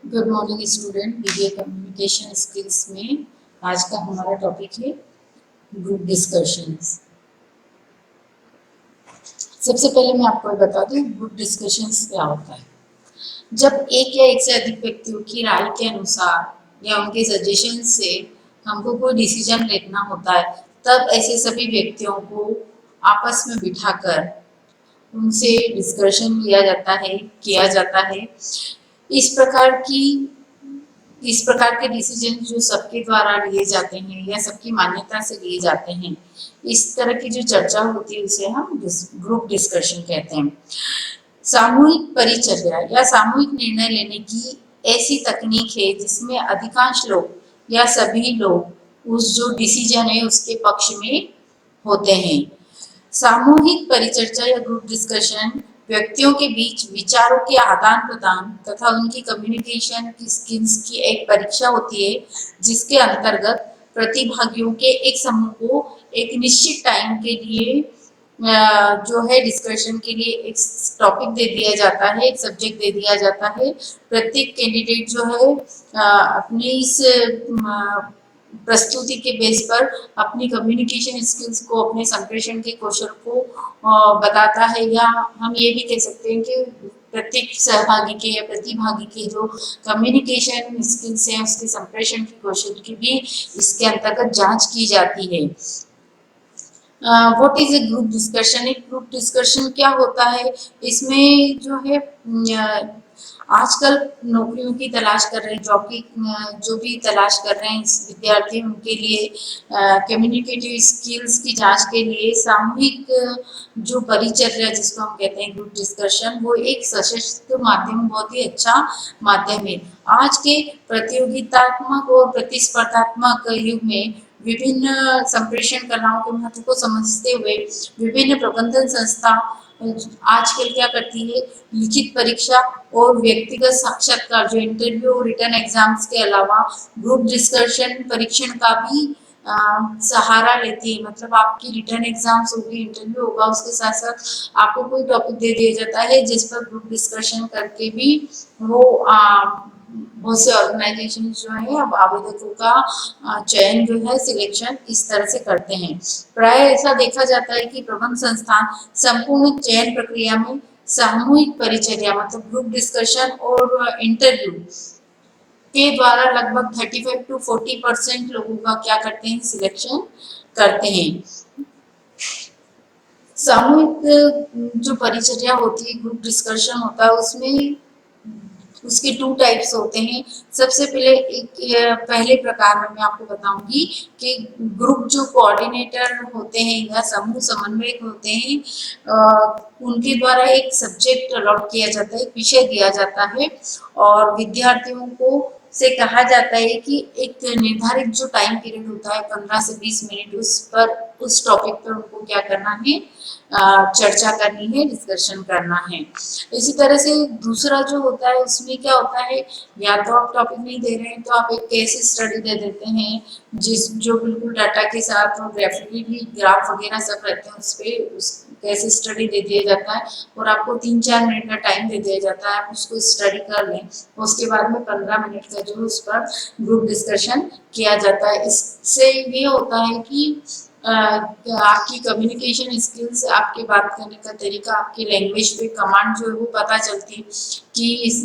Good morning student. BBA communication skills में आज का हमारा टॉपिक है ग्रुप डिस्कशंस। सबसे पहले मैं आपको बता दूं ग्रुप डिस्कशंस क्या होता है। जब एक या एक से अधिक व्यक्तियों की राय के अनुसार या उनके सजेशन से हमको कोई डिसीजन लेना होता है, तब ऐसे सभी व्यक्तियों को आपस में बिठाकर उनसे डिस्कशन किया जाता है। इस प्रकार की इस प्रकार के डिसीजन जो सबके द्वारा लिए जाते हैं या सबकी मान्यता से लिए जाते हैं, इस तरह की जो चर्चा होती है उसे हम ग्रुप डिस्कशन कहते हैं। सामूहिक परिचर्या या सामूहिक निर्णय लेने की ऐसी तकनीक है जिसमें अधिकांश लोग या सभी लोग उस जो डिसीजन है उसके पक्ष में होते हैं। सामूहिक परिचर्चा या ग्रुप डिस्कशन व्यक्तियों के बीच विचारों के आदान प्रदान तथा उनकी कम्युनिकेशन की स्किल्स की एक परीक्षा होती है, जिसके अंतर्गत प्रतिभागियों के एक समूह को एक निश्चित टाइम के लिए जो है डिस्कशन के लिए एक टॉपिक दे दिया जाता है, एक सब्जेक्ट दे दिया जाता है। प्रत्येक कैंडिडेट जो है अपनी इस प्रस्तुति के बेस पर अपनी कम्युनिकेशन स्किल्स को, अपने संप्रेषण के कौशल को बताता है, या हम ये भी कह सकते हैं कि प्रत्येक सहभागी के या प्रतिभागी के जो कम्युनिकेशन स्किल्स हैं उसके संप्रेषण के कौशल की भी इसके अंतर्गत जांच की जाती है। What is a group discussion? एक ग्रुप डिस्कशन क्या होता है? इसमें जो है आजकल नौकरियों की तलाश कर रहे हैं, जॉब की जो भी तलाश कर रहे हैं विद्यार्थी, उनके लिए कम्युनिकेटिव स्किल्स की जांच के लिए सामूहिक जो परिचर्या जिसको हम कहते हैं ग्रुप डिस्कशन, वो एक सशक्त माध्यम, बहुत ही अच्छा माध्यम है। आज के प्रतियोगितात्मक और प्रतिस्पर्धात्मक युग में विभिन्न संप्रेषण कलाओं के महत्व को समझते हुए विभिन्न प्रबंधन संस्था आजकल क्या करती है, लिखित परीक्षा और व्यक्तिगत साक्षात्कार जो इंटरव्यू और रिटर्न एग्जाम्स के अलावा ग्रुप डिस्कशन परीक्षण का भी सहारा लेती है। मतलब आपकी रिटर्न एग्जाम्स होगी, इंटरव्यू होगा, उसके साथ साथ आपको कोई टॉपिक दे दिया जाता है जिस पर ग्रुप डिस्कशन करके भी वो बहुत से ऑर्गेनाइजेशन जो है अब आवेदकों का चयन जो है, सिलेक्शन इस तरह से करते हैं। प्राय ऐसा देखा जाता है कि प्रबंध संस्थान संपूर्ण चयन प्रक्रिया में सामूहिक परिचर्या मतलब ग्रुप डिस्कशन और इंटरव्यू के द्वारा लगभग 35 to 40% लोगों का क्या करते हैं, सिलेक्शन करते हैं। सामूहिक जो परिचर्या होती है, ग्रुप डिस्कशन होता है, उसमें उसके 2 टाइप्स होते हैं। सबसे पहले पहले प्रकार में मैं आपको बताऊंगी कि ग्रुप जो कोऑर्डिनेटर होते हैं या समूह समन्वयक होते हैं, उनके द्वारा एक सब्जेक्ट अलॉट किया जाता है, एक विषय दिया जाता है और विद्यार्थियों को से कहा जाता है कि एक निर्धारित जो टाइम पीरियड होता है 15 से 20 मिनट, उस टॉपिक पर उनको क्या करना है, चर्चा करनी है, डिस्कशन करना है। इसी तरह से दूसरा जो होता है उसमें क्या होता है, या तो आप टॉपिक नहीं दे रहे हैं तो आप एक केस स्टडी दे देते हैं जो बिल्कुल डाटा के साथ और ग्राफिकली ग्राफ वगैरह सब रहते हैं, उस पर उस केस स्टडी दे दिया जाता है और आपको 3-4 मिनट का टाइम दे दिया जाता है, आप उसको स्टडी कर लें। उसके बाद में 15 मिनट का जो उस पर ग्रुप डिस्कशन किया जाता है। इससे ये होता है कि आपकी कम्युनिकेशन स्किल्स, आपके बात करने का तरीका, आपकी लैंग्वेज पे कमांड जो है वो पता चलती है कि इस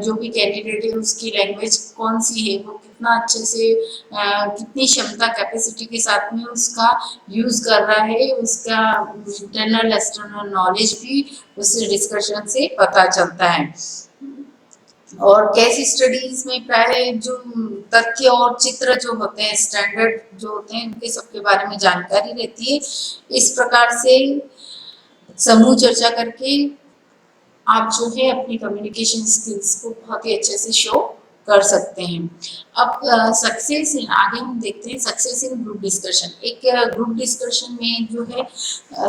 जो भी कैंडिडेट है उसकी लैंग्वेज कौन सी है, वो कितना अच्छे से कितनी क्षमता कैपेसिटी के साथ में उसका यूज कर रहा है, उसका इंटरनल एक्सटर्नल नॉलेज भी उस डिस्कशन से पता चलता है। और केस स्टडीज में प्राय जो तथ्य और चित्र जो होते हैं, स्टैंडर्ड जो होते हैं, उनके सबके बारे में जानकारी रहती है। इस प्रकार से समूह चर्चा करके आप जो है अपनी कम्युनिकेशन स्किल्स को बहुत ही अच्छे से शो कर सकते हैं। अब सक्सेस इन, आगे हम देखते हैं सक्सेस इन ग्रुप डिस्कशन। एक ग्रुप डिस्कशन में जो है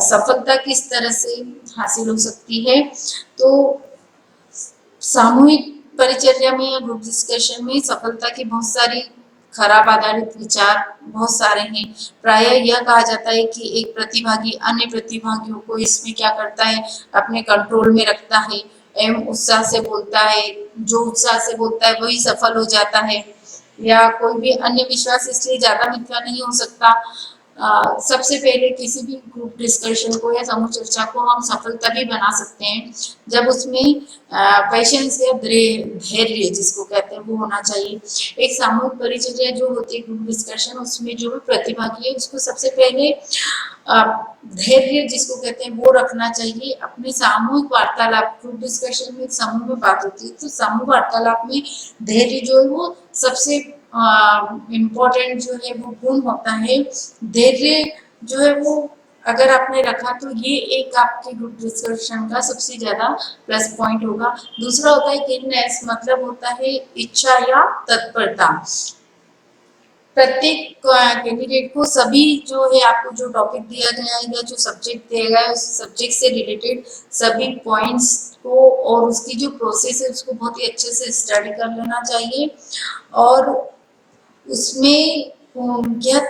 सफलता किस तरह से हासिल हो सकती है, तो सामूहिक परिचर्या में या ग्रुप डिस्कशन में सफलता की बहुत सारी खराब आधारित विचार बहुत सारे हैं। प्राय यह कहा जाता है कि एक प्रतिभागी अन्य प्रतिभागियों को इसमें क्या करता है, अपने कंट्रोल में रखता है, एवं उत्साह से बोलता है, जो उत्साह से बोलता है वही सफल हो जाता है, या कोई भी अन्य विश्वास इसलिए ज्यादा मिथ्या नहीं हो सकता। सबसे पहले किसी भी ग्रुप डिस्कशन को या समूह चर्चा को हम सफल तभी बना सकते हैं जब उसमें पेशेंस या धैर्य जिसको कहते हैं वो होना चाहिए। एक सामूहिक परिचर्या जो होती है ग्रुप डिस्कशन, उसमें जो भी प्रतिभागी है उसको सबसे पहले धैर्य जिसको कहते हैं वो रखना चाहिए। अपने सामूहिक वार्तालाप, ग्रुप डिस्कशन में एक समूह में बात होती है तो समूह वार्तालाप में धैर्य जो है वो सबसे इम्पोर्टेंट जो है वो गुण होता है। धैर्य जो है वो अगर आपने रखा तो ये एक आपके ग्रुप डिस्कशन का सबसे ज्यादा प्लस पॉइंट होगा। दूसरा होता है कीननेस, मतलब होता है इच्छा या तत्परता। प्रत्येक कैंडिडेट को सभी जो है आपको जो टॉपिक दिया गया है या जो सब्जेक्ट दिया गया है उस सब्जेक्ट से रिलेटेड सभी पॉइंट्स को और उसकी जो प्रोसेस है उसको बहुत ही अच्छे से स्टडी कर लेना चाहिए और उसमें यह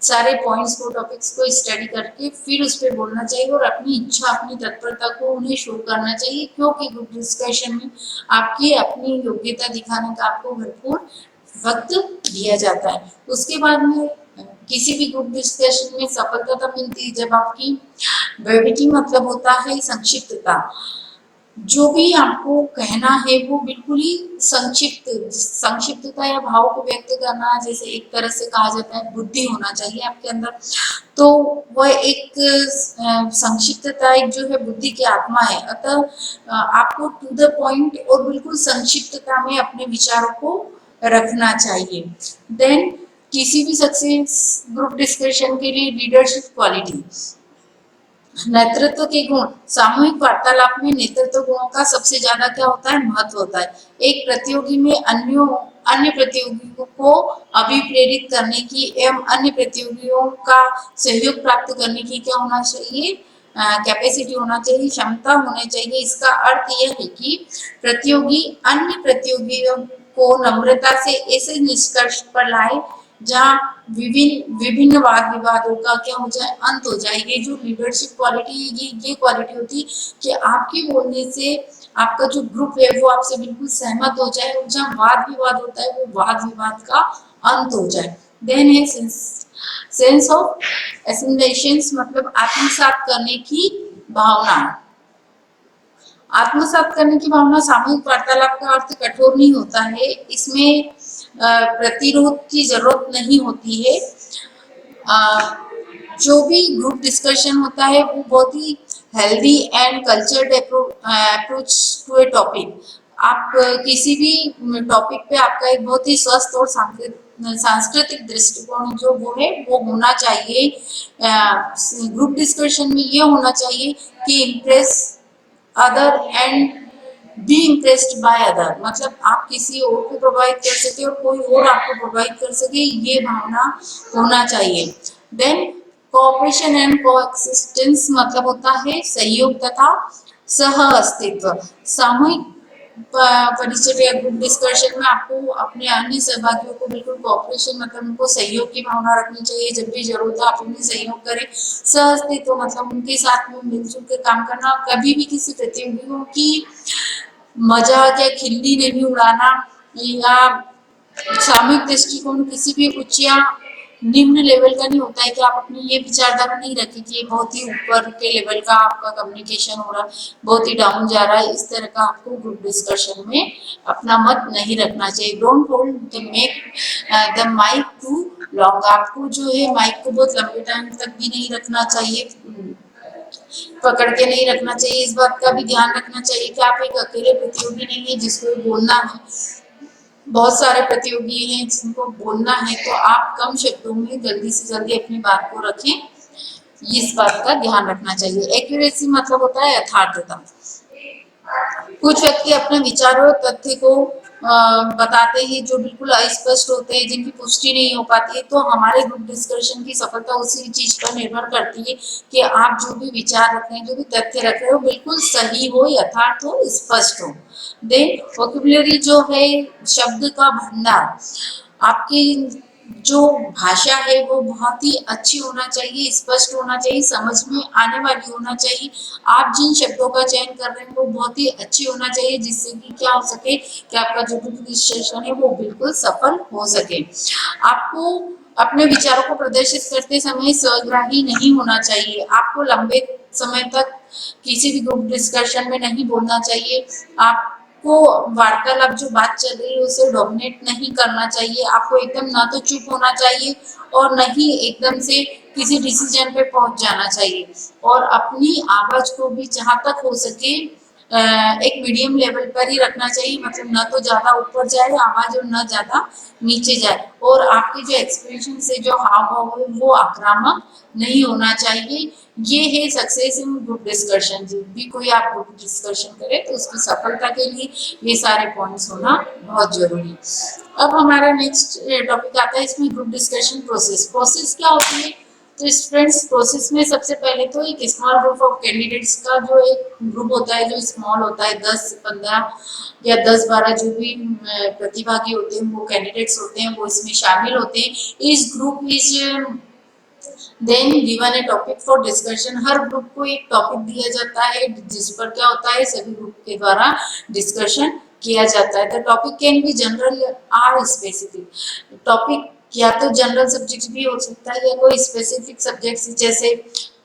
सारे पॉइंट्स को टॉपिक्स को स्टडी करके फिर उस पर बोलना चाहिए और अपनी इच्छा अपनी तत्परता को उन्हें शो करना चाहिए, क्योंकि ग्रुप डिस्कशन में आपकी अपनी योग्यता दिखाने का आपको भरपूर वक्त दिया जाता है। उसके बाद में किसी भी ग्रुप डिस्कशन में सफलता तब मिलती है जब आपकी ब्रेविटी मतलब होता है संक्षिप्तता। जो भी आपको कहना है वो बिल्कुल ही संक्षिप्तता या भाव को व्यक्त करना, जैसे एक तरह से कहा जाता है बुद्धि होना चाहिए आपके अंदर, तो वह एक संक्षिप्तता एक जो है बुद्धि की आत्मा है। अतः आपको टू द पॉइंट और बिल्कुल संक्षिप्तता में अपने विचारों को रखना चाहिए। देन किसी भी सक्सेस ग्रुप डिस्कशन के लिए लीडरशिप क्वालिटी, नेतृत्व के गुण। सामूहिक वार्तालाप में नेतृत्व गुणों का सबसे ज्यादा क्या होता है, महत्व होता है। एक प्रतियोगी में अन्य प्रतियोगियों को अभिप्रेरित करने की एवं अन्य प्रतियोगियों का सहयोग प्राप्त करने की क्या होना चाहिए, कैपेसिटी होना चाहिए, क्षमता होनी चाहिए। इसका अर्थ यह है कि प्रतियोगी अन्य प्रतियोगियों को नम्रता से ऐसे निष्कर्ष पर लाए जहाँ विभिन्न वाद विवादों का क्या हो जाए, अंत हो जाए। ये जो लीडरशिप क्वालिटी ये क्वालिटी होती है कि आपके बोलने से आपका जो ग्रुप है वो आपसे बिल्कुल सहमत हो जाए और जहाँ वाद विवाद होता है वो वाद विवाद का अंत हो जाए। देन है सेंस ऑफ एसिमिलेशन, मतलब आत्मसात करने की भावना। आत्मसात करने की भावना सामूहिक वार्तालाप का अर्थ कठोर नहीं होता है, इसमें प्रतिरोध की जरूरत नहीं होती है। जो भी ग्रुप डिस्कशन होता है वो बहुत ही healthy and cultured approach to a topic. आप किसी भी टॉपिक पे आपका एक बहुत ही स्वस्थ और सांस्कृतिक दृष्टिकोण जो वो है वो होना चाहिए। ग्रुप डिस्कशन में ये होना चाहिए कि impress other and B impressed by other, मतलब आप किसी और को प्रभावित कर सके और कोई और आपको प्रभावित कर सके, ये भावना होना चाहिए। देन कोऑपरेशन एंड कोएक्सिस्टेंस, मतलब होता है सहयोग तथा सह अस्तित्व। सामूहिक परिचर्या ग्रुप डिस्कशन में आपको अपने अन्य सहभागियों को बिल्कुल कोऑपरेशन मतलब उनको सहयोग की भावना रखनी चाहिए। जब भी जरूरत है आप उन्हें सहयोग करें। सह अस्तित्व मतलब उनके साथ में मिलजुल कर काम करना, कभी भी किसी प्रतियोगियों की मजाक या खिल्ली नहीं उड़ाना, या सामूहिक दृष्टिकोण किसी भी उच्च या निम्न लेवल का नहीं होता है कि आप अपनी ये विचारधारा नहीं रखें कि बहुत ही ऊपर के लेवल का आपका कम्युनिकेशन हो रहा है, बहुत ही डाउन जा रहा है। इस तरह का आपको ग्रुप डिस्कशन में अपना मत नहीं रखना चाहिए। Don't hold the mic too long, आपको जो है माइक को बहुत लंबे टाइम तक भी नहीं रखना चाहिए, पकड़ के नहीं रखना चाहिए। इस बात का भी ध्यान रखना चाहिए कि आप एक अकेले प्रतियोगी नहीं है जिसको बोलना है, बहुत सारे प्रतियोगी हैं जिनको बोलना है, तो आप कम शब्दों में जल्दी से जल्दी अपनी बात को रखें, इस बात का ध्यान रखना चाहिए। एक्यूरेसी मतलब होता है यथार्थता। कुछ व्यक्ति अपने विचारों और तथ्य को बताते हैं जो बिल्कुल अस्पष्ट होते हैं, जिनकी पुष्टि नहीं हो पाती है। तो हमारे ग्रुप डिस्कशन की सफलता उसी चीज पर निर्भर करती है कि आप जो भी विचार रख रहे हैं, जो भी तथ्य रख रहे हो, बिल्कुल सही हो, यथार्थ हो, स्पष्ट हो। देन वोकैबुलरी जो है शब्द का भंडार, आपकी जो भाषा है वो बहुत ही अच्छी होना चाहिए, स्पष्ट होना चाहिए, समझ में आने वाली होना चाहिए। आप जिन शब्दों का चयन कर रहे हैं वो बहुत ही अच्छी होना चाहिए, जिससे कि क्या हो सके कि आपका जो भी रजिस्ट्रेशन है वो बिल्कुल सफल हो सके। आपको अपने विचारों को प्रदर्शित करते समय स्वग्राही नहीं होना चाहिए। आपको लंबे समय तक किसी भी ग्रुप डिस्कशन में नहीं बोलना चाहिए। आपको वार्तालाप जो बात चल रही है उसे डोमिनेट नहीं करना चाहिए। आपको एकदम ना तो चुप होना चाहिए और न ही एकदम से किसी डिसीजन पे पहुंच जाना चाहिए, और अपनी आवाज को भी जहां तक हो सके एक मीडियम लेवल पर ही रखना चाहिए, मतलब ना तो ज्यादा ऊपर जाए आवाज और ना ज्यादा नीचे जाए। और आपके जो एक्सप्रेशन से जो हाव भाव है वो आक्रामक नहीं होना चाहिए। ये है सक्सेस इन ग्रुप डिस्कशन। जब भी कोई आप ग्रुप डिस्कशन करे तो उसकी सफलता के लिए ये सारे पॉइंट्स होना बहुत जरूरी है। अब हमारा नेक्स्ट टॉपिक आता है इसमें ग्रुप डिस्कशन प्रोसेस। प्रोसेस क्या होती है? तो स्टूडेंट्स, प्रोसेस में सबसे पहले तो एक स्मॉल ग्रुप ऑफ कैंडिडेट्स का जो एक ग्रुप होता है जो स्मॉल होता है, 10 से 15 या 10-12 जो भी प्रतिभागी होते हैं वो कैंडिडेट्स होते हैं वो इसमें शामिल होते हैं। इस group is then given a topic for discussion. हर ग्रुप को एक टॉपिक दिया जाता है जिस पर क्या होता है सभी ग्रुप के द्वारा डिस्कशन किया जाता है। The topic can be general R specific. Topic या तो जनरल सब्जेक्ट भी हो सकता है या कोई स्पेसिफिक सब्जेक्ट, जैसे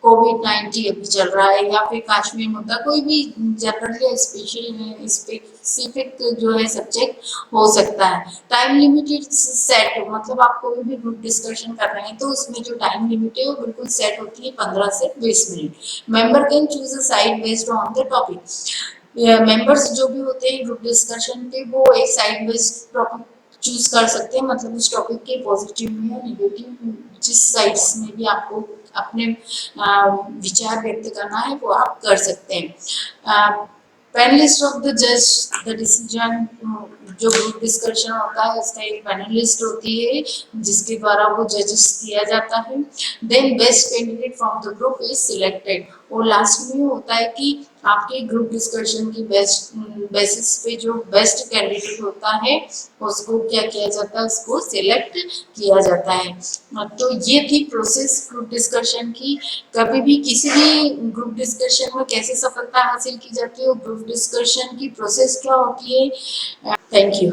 कोविड-19 अभी चल रहा है या फिर कश्मीर मुद्दा, कोई भी जनरल या स्पेशल स्पेसिफिक जो है सब्जेक्ट हो सकता है। टाइम लिमिटेड सेट, मतलब आप कोई भी ग्रुप डिस्कशन कर रहे हैं तो उसमें जो टाइम लिमिट है वो बिल्कुल सेट होती है 15 से 20 minute. Member can choose a side based on the topic. Members जो भी होते हैं ग्रुप डिस्कशन के वो एक साइड बेस्ड टॉपिक चूज कर सकते हैं, मतलब उस टॉपिक के पॉजिटिव में या नेगेटिव जिस साइड्स में भी आपको अपने विचार व्यक्त करना है वो आप कर सकते हैं। पैनलिस्ट ऑफ द जज द डिसीजन। जो ग्रुप डिस्कशन होता है उसका एक पैनलिस्ट होती है जिसके द्वारा वो जजेस किया जाता है। Then best candidate from the group is selected. और लास्ट में होता है कि आपके ग्रुप डिस्कशन की बेस्ट बेसिस पे जो बेस्ट कैंडिडेट होता है उसको क्या किया जाता है, उसको सिलेक्ट किया जाता है। तो ये थी प्रोसेस ग्रुप डिस्कशन की। कभी भी किसी भी ग्रुप डिस्कशन में कैसे सफलता हासिल की जाती है, ग्रुप डिस्कशन की प्रोसेस क्या होती है। Thank you.